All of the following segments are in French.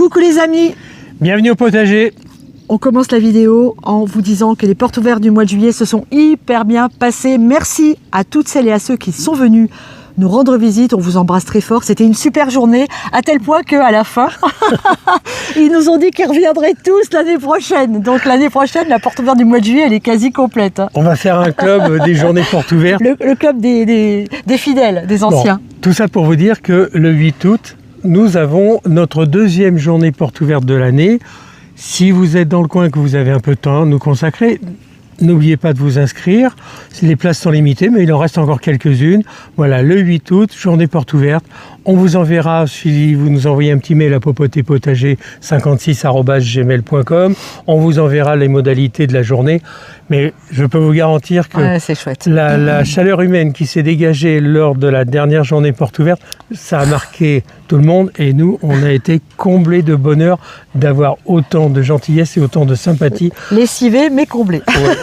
Coucou les amis, bienvenue au potager. on commence la vidéo en vous disant que les portes ouvertes du mois de juillet se sont hyper bien passées. Merci à toutes celles et à ceux qui sont venus nous rendre visite, on vous embrasse très fort. C'était une super journée, à tel point qu'à la fin, ils nous ont dit qu'ils reviendraient tous l'année prochaine. Donc l'année prochaine, la porte ouverte du mois de juillet, elle est quasi complète. On va faire un club des journées portes ouvertes. Le club des fidèles, des anciens. Bon, tout ça pour vous dire que le 8 août, nous avons notre deuxième journée porte ouverte de l'année. Si vous êtes dans le coin, que vous avez un peu de temps à nous consacrer, n'oubliez pas de vous inscrire. Les places sont limitées, mais il en reste encore quelques-unes. Voilà, le 8 août, journée porte ouverte. On vous enverra, si vous nous envoyez un petit mail à popoterpotager56@gmail.com, on vous enverra les modalités de la journée. Mais je peux vous garantir que c'est chouette. La chaleur humaine qui s'est dégagée lors de la dernière journée porte ouverte, ça a marqué tout le monde. Et nous, on a été comblés de bonheur d'avoir autant de gentillesse et autant de sympathie. Lessivé, mais comblé. Ouais.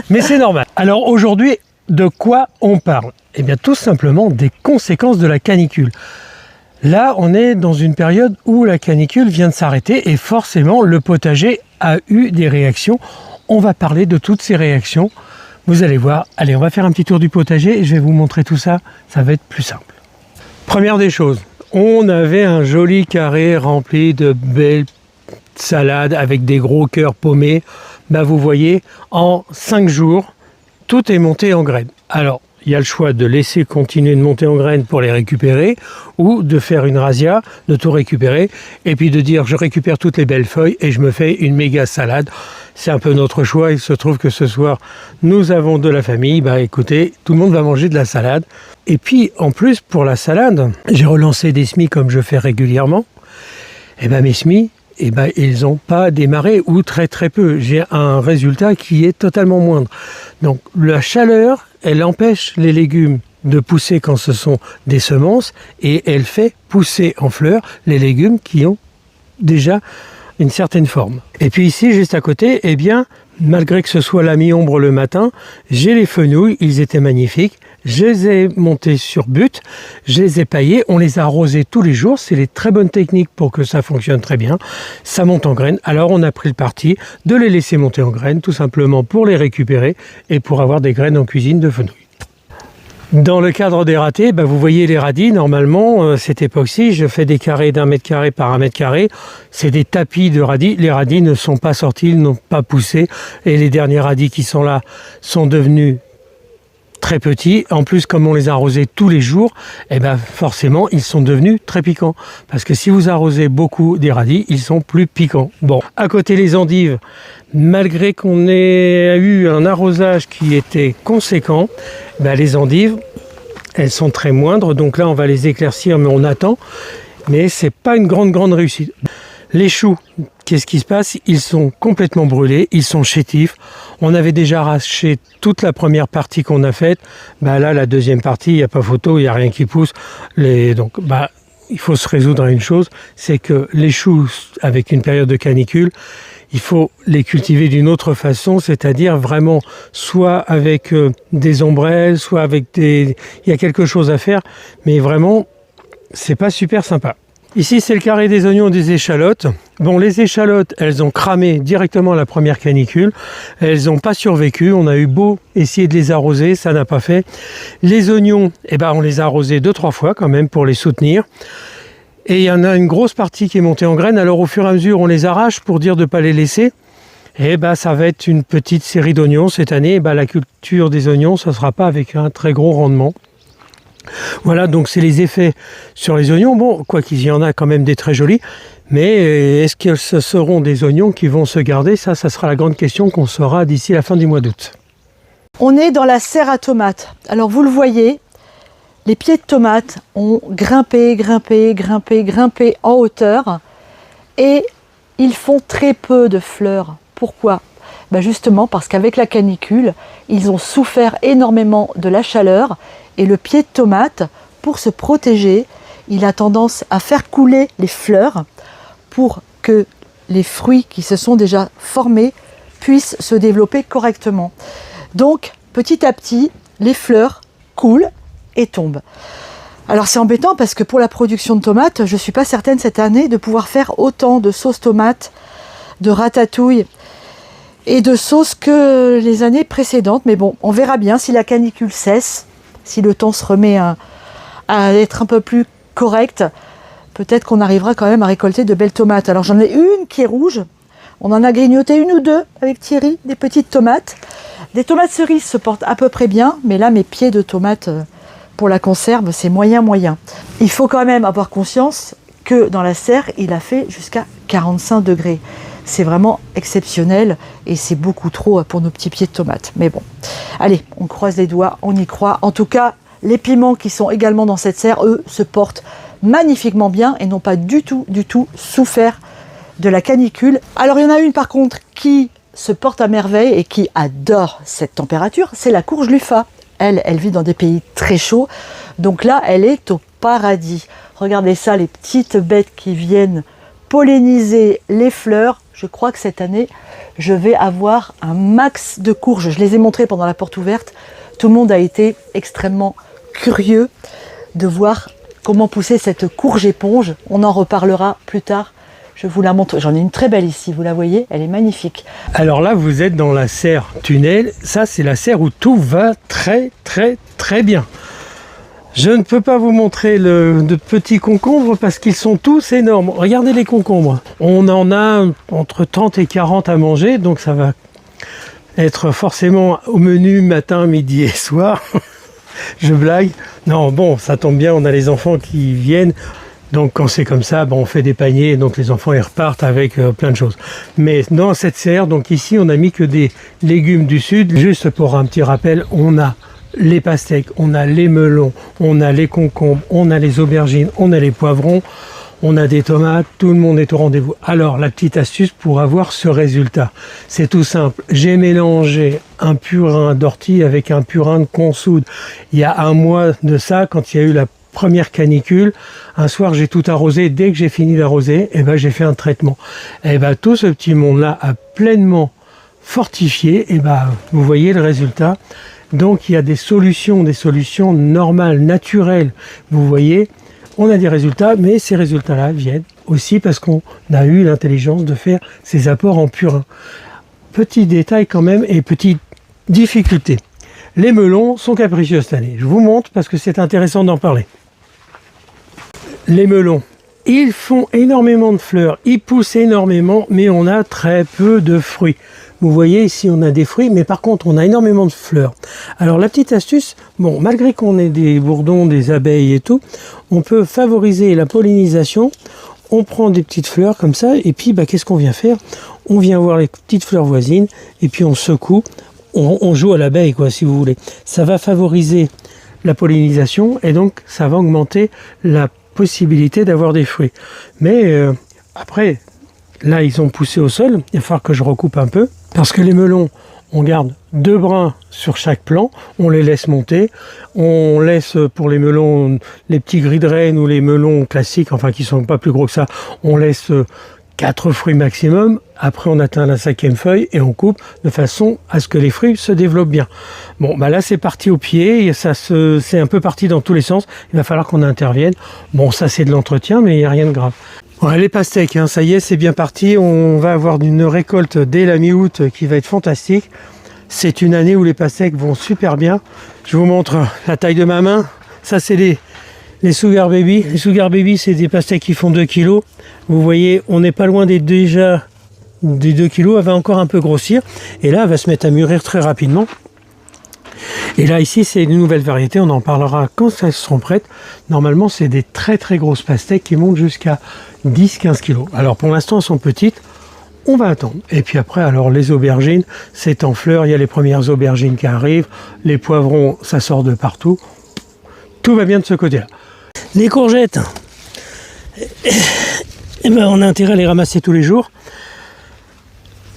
Mais c'est normal. Alors aujourd'hui, de quoi on parle? Eh bien tout simplement des conséquences de la canicule. Là, on est dans une période où la canicule vient de s'arrêter et forcément le potager a eu des réactions. On va parler de toutes ces réactions. Vous allez voir. Allez, on va faire un petit tour du potager et je vais vous montrer tout ça. Ça va être plus simple. Première des choses, on avait un joli carré rempli de belles salades avec des gros cœurs paumés. Bah, vous voyez, en 5 jours, tout est monté en graines. Alors, il y a le choix de laisser continuer de monter en graines pour les récupérer ou de faire une razzia, de tout récupérer et puis de dire je récupère toutes les belles feuilles et je me fais une méga salade. C'est un peu notre choix. Il se trouve que ce soir, nous avons de la famille. Bah écoutez, tout le monde va manger de la salade. Et puis, en plus, pour la salade, j'ai relancé des semis comme je fais régulièrement. Et ben mes semis, ils n'ont pas démarré ou très très peu. J'ai un résultat qui est totalement moindre. Donc la chaleur, elle empêche les légumes de pousser quand ce sont des semences et elle fait pousser en fleurs les légumes qui ont déjà une certaine forme. Et puis ici, juste à côté, eh bien, malgré que ce soit la mi-ombre le matin, j'ai les fenouils, ils étaient magnifiques. Je les ai montés sur butte, je les ai paillés, on les a arrosés tous les jours. C'est les très bonnes techniques pour que ça fonctionne très bien. Ça monte en graines. Alors on a pris le parti de les laisser monter en graines, tout simplement pour les récupérer et pour avoir des graines en cuisine de fenouil. Dans le cadre des ratés, vous voyez les radis, normalement, cette époque-ci, je fais des carrés d'1 mètre carré par 1 mètre carré. C'est des tapis de radis. Les radis ne sont pas sortis, ils n'ont pas poussé. Et les derniers radis qui sont là sont devenus très petits. En plus, comme on les a arrosés tous les jours, forcément, ils sont devenus très piquants. Parce que si vous arrosez beaucoup des radis, ils sont plus piquants. Bon, à côté les endives, malgré qu'on ait eu un arrosage qui était conséquent, les endives, elles sont très moindres. Donc là, on va les éclaircir, mais on attend. Mais c'est pas une grande réussite. Les choux, qu'est-ce qui se passe? Ils sont complètement brûlés, ils sont chétifs. On avait déjà arraché toute la première partie qu'on a faite. Là, la deuxième partie, il n'y a pas photo, il n'y a rien qui pousse. Donc, il faut se résoudre à une chose, c'est que les choux, avec une période de canicule, il faut les cultiver d'une autre façon, c'est-à-dire vraiment soit avec des ombrelles, soit avec des... Il y a quelque chose à faire, mais vraiment, c'est pas super sympa. Ici, c'est le carré des oignons et des échalotes. Bon, les échalotes, elles ont cramé directement à la première canicule. Elles n'ont pas survécu. On a eu beau essayer de les arroser, ça n'a pas fait. Les oignons, on les a arrosés 2-3 fois quand même pour les soutenir. Et il y en a une grosse partie qui est montée en graines. Alors, au fur et à mesure, on les arrache pour dire de ne pas les laisser. Et ça va être une petite série d'oignons. Cette année, la culture des oignons, ça ne sera pas avec un très gros rendement. Voilà, donc c'est les effets sur les oignons. Bon, quoi qu'il y en a quand même des très jolis, mais est-ce que ce seront des oignons qui vont se garder? Ça sera la grande question qu'on saura d'ici la fin du mois d'août. On est dans la serre à tomates. Alors vous le voyez, les pieds de tomates ont grimpé en hauteur et ils font très peu de fleurs. Pourquoi? Justement parce qu'avec la canicule, ils ont souffert énormément de la chaleur et le pied de tomate, pour se protéger, il a tendance à faire couler les fleurs pour que les fruits qui se sont déjà formés puissent se développer correctement. Donc, petit à petit, les fleurs coulent et tombent. Alors c'est embêtant parce que pour la production de tomates, je ne suis pas certaine cette année de pouvoir faire autant de sauce tomate, de ratatouille et de sauce que les années précédentes. Mais bon, on verra bien si la canicule cesse, si le temps se remet à être un peu plus correct. Peut-être qu'on arrivera quand même à récolter de belles tomates. Alors j'en ai une qui est rouge. On en a grignoté une ou deux avec Thierry, des petites tomates. Des tomates cerises se portent à peu près bien, mais là mes pieds de tomates pour la conserve, c'est moyen. Il faut quand même avoir conscience que dans la serre, il a fait jusqu'à 45 degrés. C'est vraiment exceptionnel et c'est beaucoup trop pour nos petits pieds de tomates. Mais bon, allez, on croise les doigts, on y croit. En tout cas, les piments qui sont également dans cette serre, eux, se portent magnifiquement bien et n'ont pas du tout souffert de la canicule. Alors il y en a une par contre qui se porte à merveille et qui adore cette température, c'est la courge Luffa. Elle vit dans des pays très chauds, donc là elle est au paradis. Regardez ça, les petites bêtes qui viennent polliniser les fleurs. Je crois que cette année je vais avoir un max de courges. Je les ai montrées pendant la porte ouverte. Tout le monde a été extrêmement curieux de voir comment pousser cette courge éponge. On en reparlera plus tard. Je vous la montre. J'en ai une très belle ici, vous la voyez, elle est magnifique. Alors là, vous êtes dans la serre tunnel. Ça, c'est la serre où tout va très bien. Je ne peux pas vous montrer de petits concombres parce qu'ils sont tous énormes. Regardez les concombres. On en a entre 30 et 40 à manger, donc ça va être forcément au menu matin, midi et soir. Je blague. Non, bon, ça tombe bien, on a les enfants qui viennent. Donc quand c'est comme ça, bon, on fait des paniers, donc les enfants ils repartent avec plein de choses. Mais dans cette serre, donc ici on a mis que des légumes du sud. Juste pour un petit rappel, on a les pastèques, on a les melons, on a les concombres, on a les aubergines, on a les poivrons, on a des tomates, tout le monde est au rendez-vous. Alors la petite astuce pour avoir ce résultat, c'est tout simple. J'ai mélangé un purin d'ortie avec un purin de consoude. Il y a un mois de ça, quand il y a eu la première canicule, un soir j'ai tout arrosé. Dès que j'ai fini d'arroser, j'ai fait un traitement. Tout ce petit monde-là a pleinement fortifié. Vous voyez le résultat. Donc il y a des solutions normales, naturelles. Vous voyez, on a des résultats, mais ces résultats-là viennent aussi parce qu'on a eu l'intelligence de faire ces apports en purin. Petit détail quand même et petite difficulté. Les melons sont capricieux cette année. Je vous montre parce que c'est intéressant d'en parler. Les melons, ils font énormément de fleurs, ils poussent énormément, mais on a très peu de fruits. Vous voyez ici on a des fruits, mais par contre on a énormément de fleurs. Alors la petite astuce, bon, malgré qu'on ait des bourdons, des abeilles et tout, on peut favoriser la pollinisation. On prend des petites fleurs comme ça, et puis qu'est-ce qu'on vient faire? On vient voir les petites fleurs voisines, et puis on secoue, on joue à l'abeille, quoi, si vous voulez. Ça va favoriser la pollinisation, et donc ça va augmenter la possibilité d'avoir des fruits. Mais après, là ils ont poussé au sol, il va falloir que je recoupe un peu, parce que les melons, on garde 2 brins sur chaque plant, on les laisse monter, on laisse pour les melons, les petits gris de Rennes ou les melons classiques, enfin qui sont pas plus gros que ça, on laisse 4 fruits maximum. Après on atteint la 5e feuille et on coupe de façon à ce que les fruits se développent bien. Bon, là c'est parti au pied, c'est un peu parti dans tous les sens, il va falloir qu'on intervienne. Bon, ça c'est de l'entretien, mais il n'y a rien de grave. Ouais, les pastèques, ça y est, c'est bien parti. On va avoir une récolte dès la mi-août qui va être fantastique. C'est une année où les pastèques vont super bien. Je vous montre la taille de ma main. Ça, c'est les Sugar Baby. Les Sugar Baby, c'est des pastèques qui font 2 kg. Vous voyez, on n'est pas loin des 2 kg. Elle va encore un peu grossir. Et là, elle va se mettre à mûrir très rapidement. Et là, ici, c'est une nouvelle variété. On en parlera quand elles seront prêtes. Normalement, c'est des très très grosses pastèques qui montent jusqu'à 10-15 kg. Alors, pour l'instant, elles sont petites. On va attendre. Et puis après, alors les aubergines, c'est en fleurs. Il y a les premières aubergines qui arrivent. Les poivrons, ça sort de partout. Tout va bien de ce côté-là. Les courgettes, on a intérêt à les ramasser tous les jours.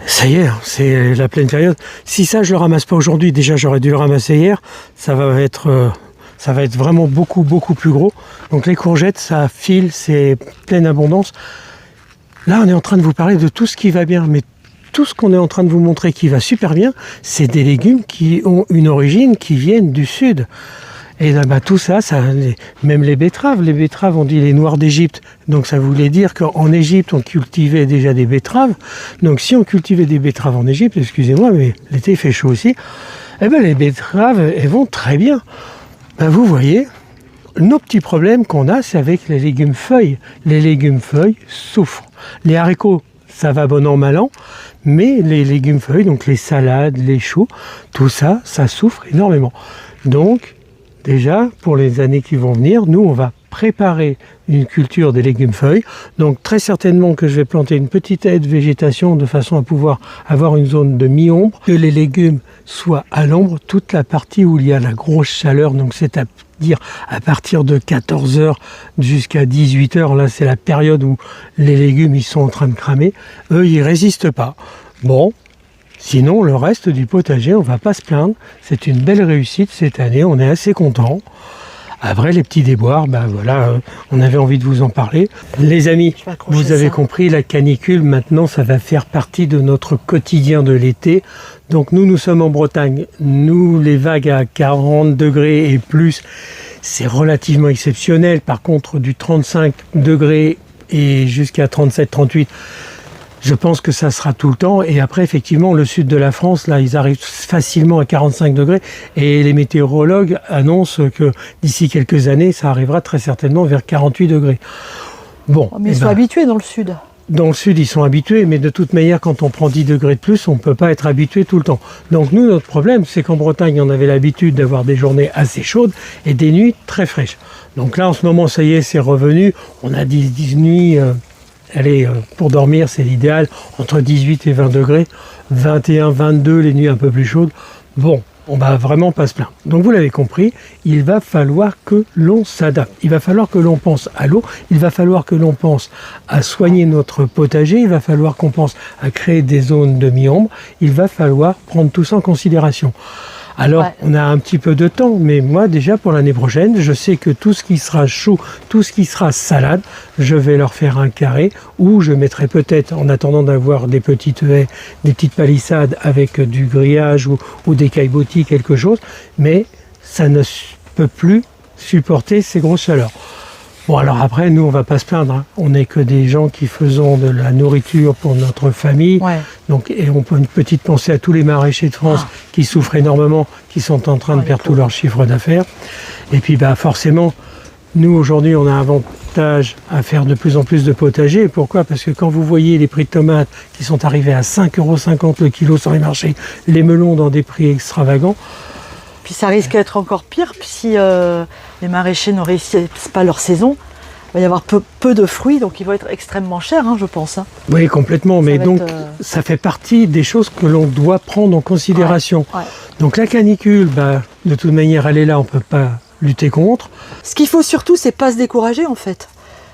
Ça y est, c'est la pleine période. Si ça, je le ramasse pas aujourd'hui, déjà j'aurais dû le ramasser hier. Ça va être vraiment beaucoup plus gros. Donc les courgettes, ça file, c'est pleine abondance. Là, on est en train de vous parler de tout ce qui va bien, mais tout ce qu'on est en train de vous montrer qui va super bien, c'est des légumes qui ont une origine, qui viennent du sud. Et là, tout ça, même les betteraves, on dit les noirs d'Égypte. Donc ça voulait dire qu'en Égypte, on cultivait déjà des betteraves. Donc si on cultivait des betteraves en Égypte, excusez-moi, mais l'été il fait chaud aussi, eh ben les betteraves, elles vont très bien. Vous voyez, nos petits problèmes qu'on a, c'est avec les légumes feuilles. Les légumes feuilles souffrent. Les haricots, ça va bon an, mal an, mais les légumes feuilles, donc les salades, les choux, tout ça, ça souffre énormément. Donc, déjà, pour les années qui vont venir, nous, on va préparer une culture des légumes feuilles. Donc, très certainement que je vais planter une petite haie de végétation de façon à pouvoir avoir une zone de mi-ombre, que les légumes soient à l'ombre, toute la partie où il y a la grosse chaleur, donc c'est-à-dire à partir de 14h jusqu'à 18h, là, c'est la période où les légumes, ils sont en train de cramer. Eux, ils résistent pas. Bon. Sinon, le reste du potager, on ne va pas se plaindre. C'est une belle réussite cette année, on est assez content. Après, les petits déboires, voilà, on avait envie de vous en parler. Les amis, vous avez compris, la canicule, maintenant, ça va faire partie de notre quotidien de l'été. Donc nous sommes en Bretagne. Nous, les vagues à 40 degrés et plus, c'est relativement exceptionnel. Par contre, du 35 degrés et jusqu'à 37-38, je pense que ça sera tout le temps. Et après, effectivement, le sud de la France, là, ils arrivent facilement à 45 degrés. Et les météorologues annoncent que d'ici quelques années, ça arrivera très certainement vers 48 degrés. Bon, mais ils sont habitués dans le sud. Dans le sud, ils sont habitués, mais de toute manière, quand on prend 10 degrés de plus, on ne peut pas être habitué tout le temps. Donc nous, notre problème, c'est qu'en Bretagne, on avait l'habitude d'avoir des journées assez chaudes et des nuits très fraîches. Donc là, en ce moment, ça y est, c'est revenu. On a 10 nuits... Allez, pour dormir, c'est l'idéal, entre 18 et 20 degrés, 21, 22, les nuits un peu plus chaudes. Bon, on va vraiment pas se plaindre. Donc vous l'avez compris, il va falloir que l'on s'adapte. Il va falloir que l'on pense à l'eau, il va falloir que l'on pense à soigner notre potager, il va falloir qu'on pense à créer des zones de mi-ombre, il va falloir prendre tout ça en considération. Alors, on a un petit peu de temps, mais moi, déjà, pour l'année prochaine, je sais que tout ce qui sera chaud, tout ce qui sera salade, je vais leur faire un carré, où je mettrai peut-être, en attendant d'avoir des petites haies, des petites palissades avec du grillage ou des caillebotis, quelque chose, mais ça ne peut plus supporter ces grosses chaleurs. Bon, alors après, nous, on va pas se plaindre. Hein. On n'est que des gens qui faisons de la nourriture pour notre famille. Ouais. Donc, et on peut une petite pensée à tous les maraîchers de France qui souffrent énormément, qui sont en train de perdre tout leur chiffre d'affaires. Et puis, forcément, nous, aujourd'hui, on a un avantage à faire de plus en plus de potager. Pourquoi ? Parce que quand vous voyez les prix de tomates qui sont arrivés à 5,50 € le kilo sur les marchés, les melons dans des prix extravagants, puis ça risque d'être encore pire si les maraîchers ne réussissent pas leur saison. Il va y avoir peu de fruits, donc ils vont être extrêmement chers, je pense. Oui, complètement. Mais donc, ça fait partie des choses que l'on doit prendre en considération. Ouais. Donc la canicule, de toute manière, elle est là, on ne peut pas lutter contre. Ce qu'il faut surtout, c'est pas se décourager, en fait.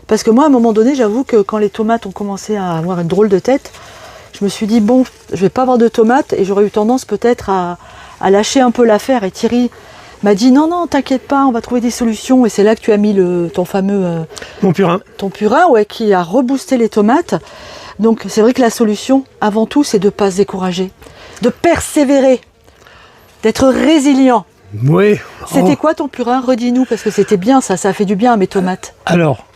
Parce que moi, à un moment donné, j'avoue que quand les tomates ont commencé à avoir une drôle de tête, je me suis dit, bon, je vais pas avoir de tomates, et j'aurais eu tendance peut-être à lâcher un peu l'affaire. Et Thierry m'a dit non, t'inquiète pas, on va trouver des solutions. Et c'est là que tu as mis ton fameux... Mon purin. Ton purin, qui a reboosté les tomates. Donc c'est vrai que la solution, avant tout, c'est de ne pas se décourager, de persévérer, d'être résilient. Oui. C'était quoi ton purin ? Redis-nous, parce que c'était bien ça a fait du bien à mes tomates. Alors,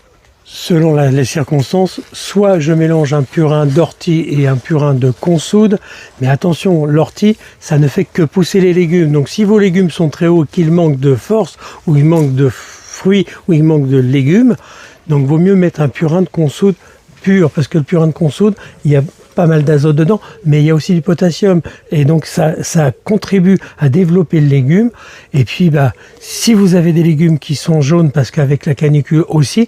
selon les circonstances, soit je mélange un purin d'ortie et un purin de consoude, mais attention, l'ortie, ça ne fait que pousser les légumes. Donc si vos légumes sont très hauts, qu'ils manquent de force, ou il manque de fruits, ou il manque de légumes, donc vaut mieux mettre un purin de consoude pur, parce que le purin de consoude, il y a pas mal d'azote dedans, mais il y a aussi du potassium, et donc ça contribue à développer le légume. Et puis si vous avez des légumes qui sont jaunes, parce qu'avec la canicule aussi,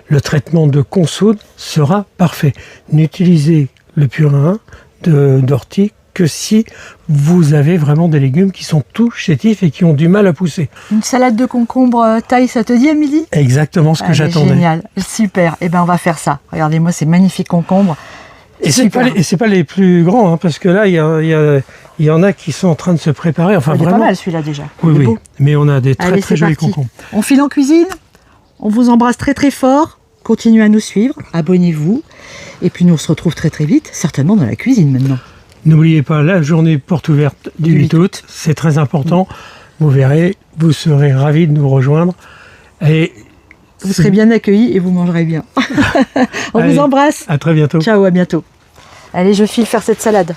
le traitement de consoude sera parfait. N'utilisez le purin d'ortie que si vous avez vraiment des légumes qui sont tout chétifs et qui ont du mal à pousser. Une salade de concombre taille, ça te dit, Émilie ? Exactement ce que j'attendais. Génial, super. Et on va faire ça. Regardez-moi ces magnifiques concombres. Et c'est pas les plus grands, parce que là, il y en a qui sont en train de se préparer. Enfin, il est vraiment. pas mal celui-là déjà. Oui. Mais on a des très jolis concombres. On file en cuisine. On vous embrasse très très fort. Continuez à nous suivre. Abonnez-vous. Et puis nous on se retrouve très très vite, certainement dans la cuisine maintenant. N'oubliez pas la journée porte ouverte du 8 août. C'est très important. vous verrez, vous serez ravis de nous rejoindre. Et vous serez bien accueillis et vous mangerez bien. On Allez, vous embrasse. à très bientôt. Ciao, à bientôt. Allez, je file faire cette salade.